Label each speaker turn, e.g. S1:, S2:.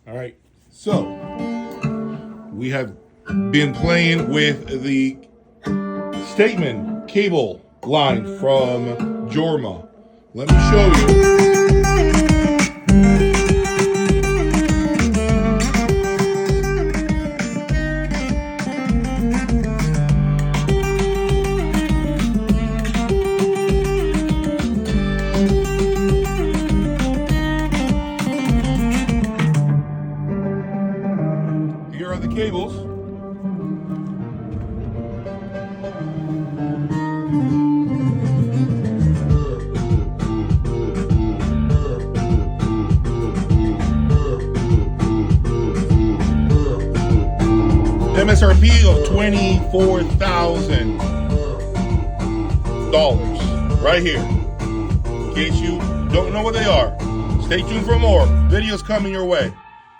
S1: All right, so we have been playing with the statement cable line from Jorma. Let me show you. Here are the cables. MSRP of $24,000 right here. In case you don't know what they are, stay tuned for more videos coming your way.